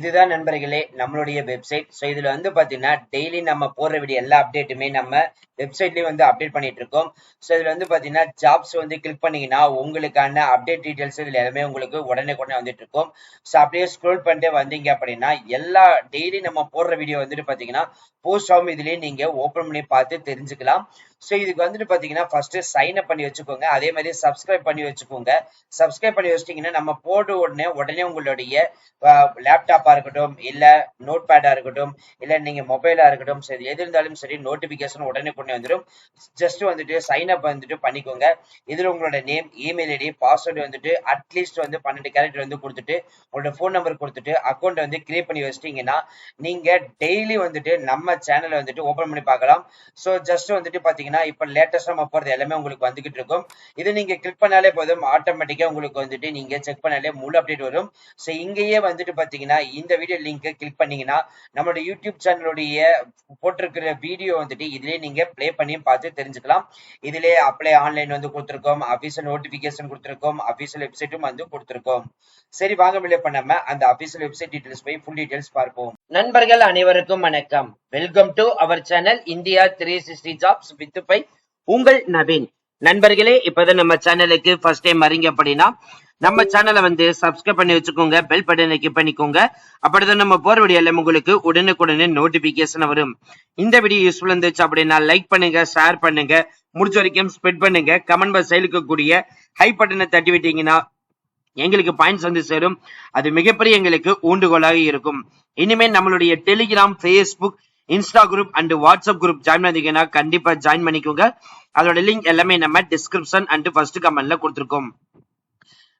இதுதான் நண்பர்களே நம்மளுடைய வெப்சைட். ஸோ இதுல வந்து பாத்தீங்கன்னா டெய்லி நம்ம போடுற வீடியோ எல்லா அப்டேட்டுமே நம்ம வெப்சைட்லயே வந்து அப்டேட் பண்ணிட்டு இருக்கோம். ஸோ இதுல வந்து பாத்தீங்கன்னா ஜாப்ஸ் வந்து கிளிக் பண்ணீங்கன்னா உங்களுக்கான அப்டேட் டீடைல்ஸ் இதுல எல்லாமே உங்களுக்கு உடனே வந்துட்டு இருக்கும். ஸோ அப்படியே ஸ்க்ரோல் பண்ணிட்டு வந்தீங்க அப்படின்னா எல்லா டெய்லி நம்ம போடுற வீடியோ வந்துட்டு பாத்தீங்கன்னா போஸ்ட் ஆகும். இதுலயே நீங்க ஓபன் பண்ணி பார்த்து தெரிஞ்சுக்கலாம். ஸோ இதுக்கு வந்துட்டு பாத்தீங்கன்னா ஃபர்ஸ்ட் சைன் அப் பண்ணி வச்சுக்கோங்க. அதே மாதிரி சப்ஸ்கிரைப் பண்ணி வச்சுக்கோங்க. சப்ஸ்கிரைப் பண்ணி வச்சிட்டீங்கன்னா நம்ம போட உடனே உங்களுடைய லேப்டாப்பா இருக்கட்டும், இல்ல நோட் பேடா இருக்கட்டும், இல்ல நீங்க மொபைலா இருக்கட்டும், சரி எது இருந்தாலும் சரி நோட்டிபிகேஷன் உடனே கொண்டு வந்துடும். ஜஸ்ட் வந்துட்டு சைன் அப் வந்துட்டு பண்ணிக்கோங்க. இதுல உங்களோட நேம், இமெயில் ஐடி, பாஸ்வேர்டு வந்துட்டு அட்லீஸ்ட் வந்து 12 கேரக்டர் வந்து கொடுத்துட்டு உங்களோட போன் நம்பர் கொடுத்துட்டு அக்கௌண்ட் வந்து கிரியேட் பண்ணி வச்சிட்டீங்கன்னா நீங்க டெய்லி வந்துட்டு நம்ம சேனலை வந்துட்டு ஓபன் பண்ணி பார்க்கலாம். ஸோ ஜஸ்ட் வந்துட்டு பாத்தீங்கன்னா இப்ப லேட்டஸ்டா நம்ம போறது எல்லாமே உங்களுக்கு வந்துகிட்டு இருக்கும். இது நீங்க கிளிக் பண்ணாலே போதும், ஆட்டோமேட்டிக்கா உங்களுக்கு வந்துட்டு நீங்க செக் பண்ணாலே முழு அப்டேட் வரும். ஸோ இங்கேயே வந்துட்டு பாத்தீங்கன்னா இந்த வீடியோ லிங்கை கிளிக் பண்ணீங்கன்னா நம்மளோட யூடியூப் சேனலுடைய போட்டிருக்கிற வீடியோ வந்துட்டு இதுலயே நீங்க பிளே பண்ணி பார்த்து தெரிஞ்சுக்கலாம். இதுலயே அப்ளை ஆன்லைன் வந்து கொடுத்துருக்கோம், அபிஷியல் நோட்டிபிகேஷன் கொடுத்துருக்கோம், அபிஷியல் வெப்சைட்டும் வந்து கொடுத்துருக்கோம். சரி வாங்க மில்லே பண்ணாம அந்த அபிஷியல் வெப்சைட் டீடைல்ஸ் போய் ஃபுல் டீடைல்ஸ் பார்ப்போம். நண்பர்கள் அனைவருக்கும் வணக்கம். Welcome to our channel India 360 jobs with by உங்கள் நவீன். நண்பர்களே இப்பதான் நம்ம சேனலுக்கு ஃபர்ஸ்ட் டைம் வரீங்க அப்படின்னா நம்ம சேனலை வந்து சப்ஸ்கிரைப் பண்ணி வச்சுக்கோங்க, பெல் பட்டனை கிளிக் பண்ணிக்கோங்க. அப்படிதான் நம்ம போற வீடியோ எல்லாம் உங்களுக்கு உடனுக்குடனே நோட்டிபிகேஷன் வரும். இந்த வீடியோ யூஸ்ஃபுல் இருந்துச்சு அப்படின்னா லைக் பண்ணுங்க, ஷேர் பண்ணுங்க, முடிஞ்ச வரைக்கும் ஸ்ப்ரெட் பண்ணுங்க. கமெண்ட் பாக்ஸ் இருக்கக்கூடிய ஹை பட்டனை தட்டி விட்டீங்கன்னா எங்களுக்கு பாயிண்ட்ஸ் வந்து சேரும். அது மிகப்பெரிய எங்களுக்கு ஊண்டுகோலாக இருக்கும். இனிமேல் நம்மளுடைய Telegram, Facebook, Insta group and WhatsApp group join பண்ணீங்கன்னா கண்டிப்பா ஜாயின் பண்ணிக்கோங்க. அதோட லிங்க் எல்லாமே நம்ம டிஸ்கிரிப்ஷன் அண்ட் ஃபர்ஸ்ட் கமெண்ட்ல கொடுத்துருக்கோம்.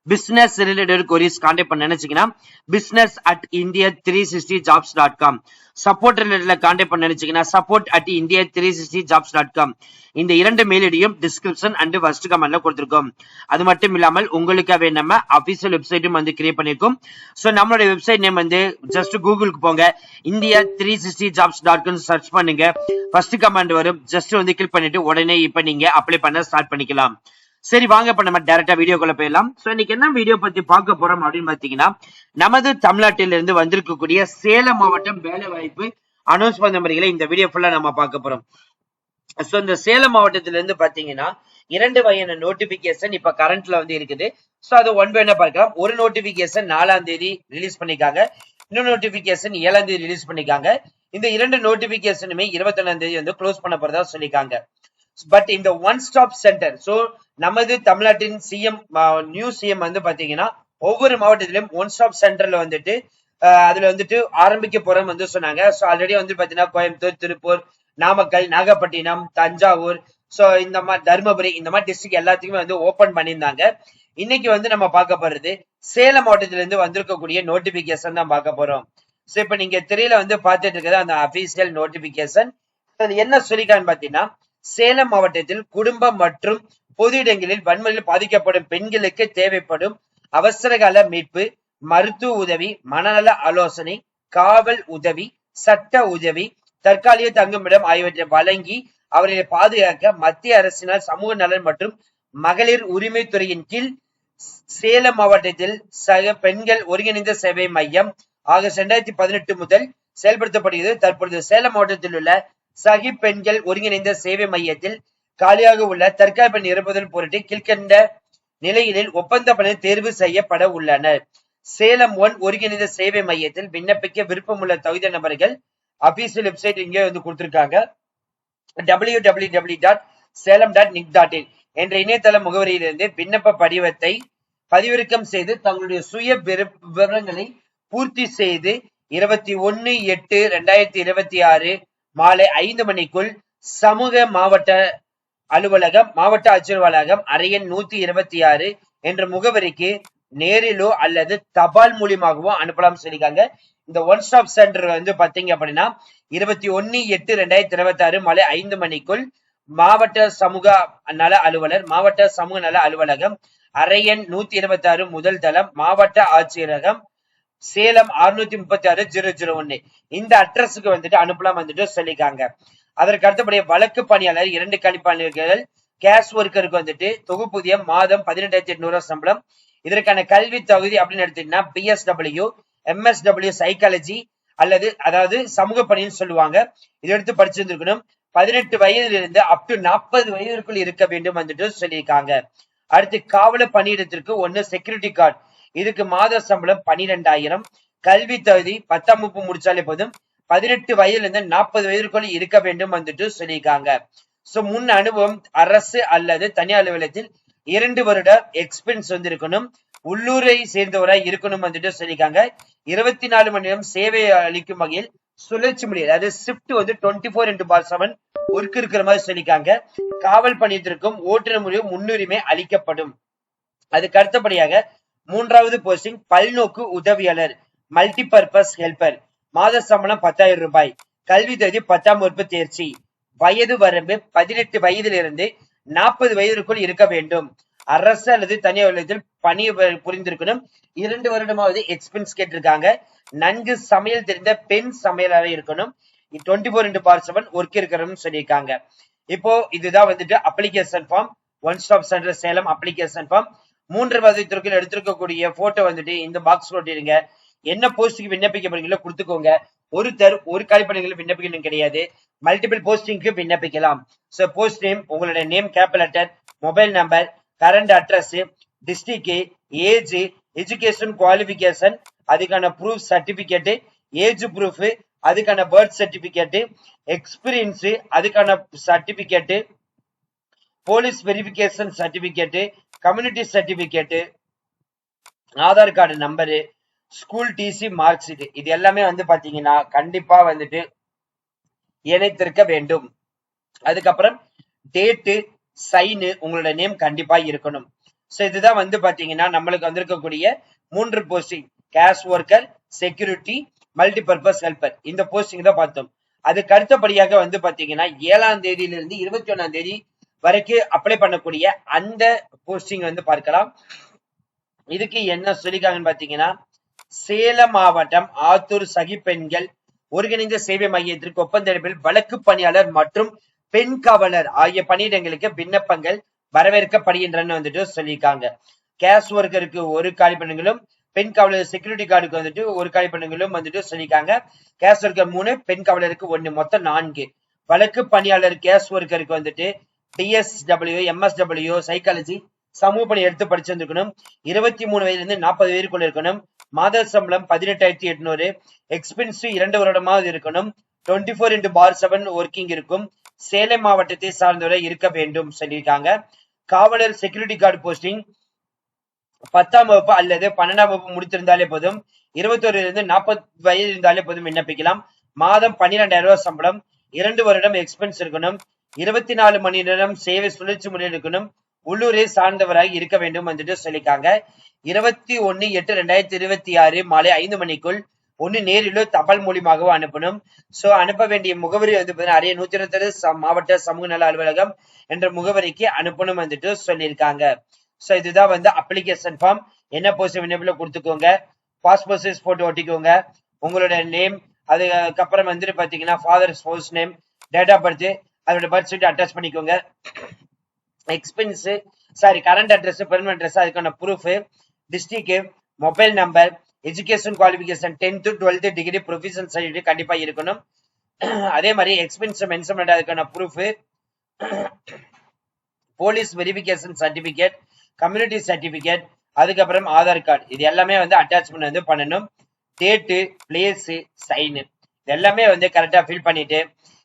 பிசினஸ் ரிலேட்டட் கொரிஸ் கான்டாக்ட் பண்ண நினைச்சீங்கன்னா business@india360jobs.com. சப்போர்ட் ரிலேட்டட்ல கான்டாக்ட் பண்ண நினைச்சீங்கன்னா support@india360jobs.com. இந்த இரண்டு மெயில் ஐடியும் டிஸ்கிரிப்ஷன் அண்ட் ஃபர்ஸ்ட் கமெண்ட்ல கொடுத்திருக்கோம். அது மட்டும் இல்லாமல் உங்களுக்காகவே நம்ம அபிஷியல் வெப்சைட்டும் வந்து கிரியேட் பண்ணிருக்கோம். சோ நம்மளோட வெப்சைட் நேம் வந்து ஜஸ்ட் கூகுளுக்கு போங்க, india360jobs.com சர்ச் பண்ணுங்க. ஃபர்ஸ்ட் கமெண்ட் வரும், ஜஸ்ட் வந்து கிளிக் பண்ணிட்டு உடனே இப்ப நீங்க அப்ளை பண்ண ஸ்டார்ட் பண்ணிக்கலாம். சரி வாங்க இப்ப நம்ம டைரக்டா வீடியோக்குள்ள போயிடலாம். சோ இன்னைக்கு என்ன வீடியோ பத்தி பார்க்க போறோம் அப்படின்னு பாத்தீங்கன்னா நமது தமிழ்நாட்டில இருந்து வந்திருக்கக்கூடிய சேலம் மாவட்டம் வேலை வாய்ப்பு அனௌன்ஸ்மெண்ட் நம்பர்களை இந்த வீடியோ ஃபுல்லா நம்ம பார்க்க போறோம். சோ இந்த சேலம் மாவட்டத்தில இருந்து பாத்தீங்கன்னா 2 வகையான நோட்டிபிகேஷன் இப்ப கரண்ட்ல வந்து இருக்குது. சோ அது ஒன் பை ஒன்னா பார்க்கலாம். ஒரு நோட்டிபிகேஷன் 4ஆம் தேதி ரிலீஸ் பண்ணிருக்காங்க, இன்னொரு நோட்டிபிகேஷன் 7ஆம் தேதி ரிலீஸ் பண்ணிருக்காங்க. இந்த இரண்டு நோட்டிபிகேஷனுமே 21ஆம் தேதி வந்து க்ளோஸ் பண்ண போறதா சொல்லிருக்காங்க. பட் இந்த ஒன் ஸ்டாப் சென்டர், சோ நமது தமிழ்நாட்டின் சிஎம் நியூ சிஎம் வந்து பாத்தீங்கன்னா ஒவ்வொரு மாவட்டத்திலும் ஒன் ஸ்டாப் சென்டர்ல வந்துட்டு அதுல வந்துட்டு ஆரம்பிக்க போறோம் வந்து சொன்னாங்க. சோ ஆல்ரெடி வந்து பாத்தீங்கன்னா கோயம்புத்தூர், திருப்பூர், நாமக்கல், நாகப்பட்டினம், தஞ்சாவூர், சோ இந்த மாதிரி தருமபுரி, இந்த மாதிரி டிஸ்ட்ரிக்ட் எல்லாத்துக்குமே வந்து ஓபன் பண்ணியிருந்தாங்க. இன்னைக்கு வந்து நம்ம பார்க்க போறது சேலம் மாவட்டத்தில இருந்து வந்திருக்கக்கூடிய நோட்டிபிகேஷன் தான் பார்க்க போறோம். சோ இப்ப நீங்க திரையில வந்து பார்த்துட்டு இருக்கிறது அந்த அபிஷியல் நோட்டிபிகேஷன். என்ன சொல்லிக்கான்னு பாத்தீங்கன்னா சேலம் மாவட்டத்தில் குடும்பம் மற்றும் பொது இடங்களில் வன்முறையில் பாதிக்கப்படும் பெண்களுக்கு தேவைப்படும் அவசரகால மீட்பு, மருத்துவ உதவி, மனநல ஆலோசனை, காவல் உதவி, சட்ட உதவி, தற்காலிக தங்குமிடம் ஆகியவற்றை வழங்கி அவர்களை பாதுகாக்க மத்திய அரசினால் சமூக நலன் மற்றும் மகளிர் உரிமை துறையின் கீழ் சேலம் மாவட்டத்தில் சக பெண்கள் ஒருங்கிணைந்த சேவை மையம் ஆகஸ்ட் 2018 முதல் செயல்படுத்தப்படுகிறது. தற்பொழுது சேலம் மாவட்டத்தில் உள்ள சகி பெண்கள் ஒருங்கிணைந்த சேவை மையத்தில் காலியாக உள்ள தற்காலிக நிரப்புதல் பொருட்டு கீழ்கண்ட நிலைகளில் ஒப்பந்த பணியில் தேர்வு செய்யப்பட உள்ளனர். சேலம் 1 ஒருங்கிணைந்த சேவை மையத்தில் விண்ணப்பிக்க விருப்பமுள்ள தகுதி நபர்கள் அபிஷியல் வெப்சைட் இங்கே வந்து கொடுத்திருக்காங்க. www.salem.nic.in என்ற இணையதள முகவரியிலிருந்து விண்ணப்ப படிவத்தை பதிவிறக்கம் செய்து தங்களுடைய சுய விவரங்களை பூர்த்தி செய்து 21/8/2026 மாலை 5 மணிக்குள் சமூக மாவட்ட அலுவலகம், மாவட்ட ஆட்சியர் அலுவலகம், அறையன் 126 என்ற முகவரிக்கு நேரிலோ அல்லது தபால் மூலியமாகவோ அனுப்பலாம் சொல்லிருக்காங்க. இந்த ஒன் ஸ்டாப் சென்டர் வந்து பாத்தீங்க அப்படின்னா 21/8/2026 மாலை 5 மணிக்குள் மாவட்ட சமூக நல அலுவலர், மாவட்ட சமூக நல அலுவலகம், அறையன் 126 முதல் தளம், மாவட்ட ஆட்சியரகம், சேலம் 636-001 இந்த அட்ரஸுக்கு வந்துட்டு அனுப்பலாம் வந்துட்டு சொல்லிருக்காங்க. அதற்கு அடுத்தபடியே வழக்கு பணியாளர் 2 கணிப்பாளர்கள், கேஷ் ஒர்க்கருக்கு வந்துட்டு தொகுப்பூதியம் மாதம் 18,800 சம்பளம். இதற்கான கல்வி தகுதி அப்படின்னு எடுத்தீங்கன்னா BSW MSW சைக்காலஜி அல்லது அதாவது சமூக பணின்னு சொல்லுவாங்க. இதை எடுத்து படிச்சிருந்திருக்கணும். 18 வயதிலிருந்து அப் டு 40 வயதிற்குள் இருக்க வேண்டும் வந்துட்டு சொல்லியிருக்காங்க. அடுத்து காவலர் பணியிடத்திற்கு 1 செக்யூரிட்டி கார்டு, இதுக்கு மாத சம்பளம் 12,000. கல்வி தகுதி 10ஆம் வகுப்பு முடிச்சாலே போதும். 18 வயதிலிருந்து 40 வயதிற்குள் இருக்க வேண்டும் வந்துட்டு சொல்லியிருக்காங்க. சோ முன் அனுபவம் அரசு அல்லது தனி அலுவலகத்தில் 2 வருட எக்ஸ்பீரியன்ஸ் வந்து இருக்கணும். உள்ளூரை சேர்ந்தவராய் இருக்கணும் வந்துட்டு சொல்லியிருக்காங்க. 24 மணி நேரம் சேவை அளிக்கும் வகையில் சுழற்சி முறை அதாவது ஷிப்ட் வந்து 24/7 ஒர்க் இருக்கிற மாதிரி சொல்லியிருக்காங்க. காவல் பணியத்திற்கும் ஓட்டுநர் முறையும் முன்னுரிமை அளிக்கப்படும். அதுக்கு அடுத்தபடியாக 3வது போஸ்டிங் பல்நோக்கு உதவியாளர் மல்டிபர்பஸ் ஹெல்பர், மாத சம்பளம் 10,000 ரூபாய். கல்வி தகுதி 10ஆம் வகுப்பு தேர்ச்சி. வயது வரம்பு 18 வயதிலிருந்து 40 வயதிற்குள் இருக்க வேண்டும். அரசு அல்லது தனி அலுவலகத்தில் பணி புரிந்திருக்கணும். 2 வருடமாவது எக்ஸ்பீரியன்ஸ் கேட்டிருக்காங்க. நன்கு சமையல் தெரிந்த பெண் சமையலாளர் இருக்கணும். 24/7 ஒர்க் இருக்கணும்னு சொல்லியிருக்காங்க. இப்போ இதுதான் வந்துட்டு application form. One stop centre Salem application form. 3 வயதிற்கு எடுத்திருக்கக்கூடிய போட்டோ வந்துட்டு இந்த பாக்ஸ் ஒட்டிடுங்க. என்ன போஸ்டிங் விண்ணப்பிக்க போறீங்களோ கொடுத்துக்கோங்க. ஒருத்தர் ஒரு காலிப்பணிகளை விண்ணப்பிக்கணும் கிடையாது. மல்டிபிள் போஸ்டிங்க்கு விண்ணப்பிக்கலாம். சோ போஸ்ட் நேம், உங்களுடைய name capital letter, mobile number, current address, district, age, education qualification, அதுக்கான ப்ரூஃப் சர்டிபிகேட், ஏஜ் ப்ரூஃப், அதுக்கான பர்த் சர்டிபிகேட், எக்ஸ்பீரியன்ஸ், அதுக்கான certificate, police verification certificate, community certificate, Aadhaar card number, school DC, mark sheet, இது எல்லாமே வந்து பாத்தீங்கன்னா கண்டிப்பா வந்துட்டு இணைத்திருக்க வேண்டும். அதுக்கப்புறம் டேட்டு, சைனு, உங்களோட நேம் கண்டிப்பா இருக்கணும். சோ இதுதான் வந்து பாத்தீங்கன்னா நம்மளுக்கு வந்திருக்கக்கூடிய 3 posting. Cash worker, security, multipurpose helper, இந்த போஸ்டிங் தான் பார்த்தோம். அதுக்கு அடுத்தபடியாக வந்து பாத்தீங்கன்னா 7ஆம் தேதியிலிருந்து 21ஆம் தேதி வரைக்கும் அப்ளை பண்ணக்கூடிய அந்த போஸ்டிங் வந்து பார்க்கலாம். இதுக்கு என்ன சொல்லிருக்காங்கன்னு பாத்தீங்கன்னா, சேலம் மாவட்டம் ஆத்தூர் சகி பெண்கள் ஒருங்கிணைந்த சேவை மையத்திற்கு ஒப்பந்தத்தில் வழக்கு பணியாளர் மற்றும் பெண் காவலர் ஆகிய பணியிடங்களுக்கு விண்ணப்பங்கள் வரவேற்கப்படுகின்றன வந்துட்டு சொல்லியிருக்காங்க. கேஷ் ஒர்க்கருக்கு 1 காலிப்பணிகளும், பெண் காவலர் செக்யூரிட்டி கார்டுக்கு வந்துட்டு 1 காலிப்பணிகளும் வந்துட்டு சொல்லியிருக்காங்க. கேஷ் ஒர்க்கர் 3, பெண் காவலருக்கு 1, மொத்தம் 4. வழக்கு பணியாளர் கேஷ் ஒர்க்கருக்கு வந்துட்டு DSW, MSW சைக்காலஜி, சமூக பணி எடுத்து படிச்சிருக்கணும். 23 வயதிலிருந்து 40 வயதுக்குள்ள இருக்கணும். மாத சம்பளம் 18,800. எக்ஸ்பென்ஸ் 2 வருடமாவது இருக்கணும். 24/7 ஒர்க்கிங் இருக்கும். சேலம் மாவட்டத்தை சார்ந்தவரை இருக்க வேண்டும் சொல்லியிருக்காங்க. காவலர் செக்யூரிட்டி கார்டு போஸ்டிங் 10ஆம் வகுப்பு அல்லது 12ஆம் வகுப்பு முடித்திருந்தாலே போதும். 21 40 வயது இருந்தாலே போதும் விண்ணப்பிக்கலாம். மாதம் 12,000 ரூபாய் சம்பளம். 2 வருடம் எக்ஸ்பென்ஸ் இருக்கணும். 24 மணி நேரம் சேவை சுழற்சி முறையில் இருக்கணும். உள்ளூரை சார்ந்தவராக இருக்க வேண்டும் வந்துட்டு சொல்லியிருக்காங்க. 21/8/2026 மாலை 5 மணிக்குள் ஒன்னு நேரிலோ தபால் மூலியமாகவோ அனுப்பணும். சோ அனுப்ப வேண்டிய முகவரி வந்து அரிய 126 மாவட்ட சமூக நல அலுவலகம் என்ற முகவரிக்கு அனுப்பணும் வந்துட்டு சொல்லியிருக்காங்க. சோ இதுதான் வந்து அப்ளிகேஷன் ஃபார்ம். என்ன போஸ்ட் விண்ணப்பில கொடுத்துக்கோங்க. பாஸ்போர்ட் சைஸ் போட்டோ ஒட்டிக்கோங்க. உங்களோட நேம், அதுக்கப்புறம் வந்துட்டு பாத்தீங்கன்னா father spouse name, date of birth, அதோட பர்த் சர்டிஃபிகேட் அட்டாச் பண்ணிக்கோங்க. Experience current address, permanent address, அதுக்கான proof, district, mobile number, education qualification 10th 12th degree professional certificate கண்டிப்பா இருக்கணும். அதே மாதிரி எக்ஸ்பென்ஸ் மென்ஷன் பண்ண அதுக்கான proof, police verification certificate, community certificate, அதுக்கப்புறம் ஆதார் கார்டு, இது எல்லாமே வந்து அட்டாச்மெண்ட் வந்து பண்ணணும். டேட்டு, பிளேஸ், சைனு, இது எல்லாமே வந்து கரெக்டா ஃபில் பண்ணிட்டு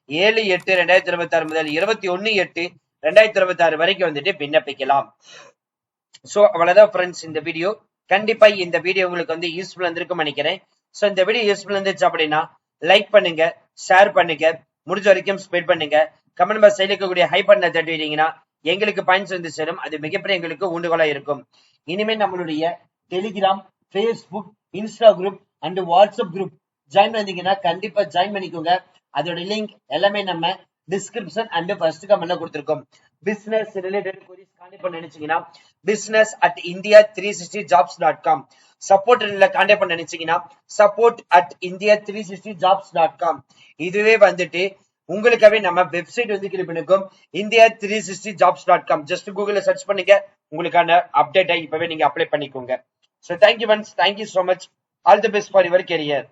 7/8/2026 முதல் 21/8/2026 வரைக்கும் வந்துட்டு விண்ணப்பிக்கலாம். சோ அவ்வளவுதான் ஃப்ரெண்ட்ஸ் இந்த வீடியோ. கண்டிப்பா இந்த வீடியோ உங்களுக்கு வந்து யூஸ்ஃபுல் இருந்திருக்கும் நினைக்கிறேன். சோ இந்த வீடியோ யூஸ்ஃபுல் இருந்துச்சு அப்படின்னா லைக் பண்ணுங்க, ஷேர் பண்ணுங்க, முடிஞ்ச வரைக்கும் ஸ்ப்ரெட் பண்ணுங்க. கமெண்ட் பாக்ஸ் சைடுல இருக்கக்கூடிய ஹை பட்டனை தட்டி விட்டீங்கன்னா எங்களுக்கு பாயிண்ட்ஸ் வந்து சேரும். அது மிகப்பெரிய எங்களுக்கு ஊண்டுகோலா இருக்கும். இனிமேல் நம்மளுடைய Telegram, Facebook, Insta group and WhatsApp group join பண்ணீங்கன்னா கண்டிப்பா ஜாயின் பண்ணிக்கோங்க. அதோட லிங்க் எல்லாமே நம்ம டிஸ்கிரிப்ஷன் அண்ட் ஃபர்ஸ்ட் கமெண்ட்ல கொடுத்திருக்கோம். பிசினஸ் ரிலேட்டட் queries கான்டாக்ட் பண்ண நினைச்சீங்கன்னா business@india360jobs.com, சப்போர்ட்ல கான்டாக்ட் பண்ண நினைச்சீங்கன்னா support@india360jobs.com. இதுவே வந்துட்டு உங்களுக்காகவே நம்ம வெப்சைட் வந்து கிரியேட் பண்ணிருக்கோம், india360jobs.com. ஜஸ்ட் கூகுள்ல சர்ச் பண்ணுங்க, உங்களுக்கான அப்டேட்டை இப்பவே நீங்க அப்ளை பண்ணிக்கோங்க. So thank you once, thank you so much. All the best for your career.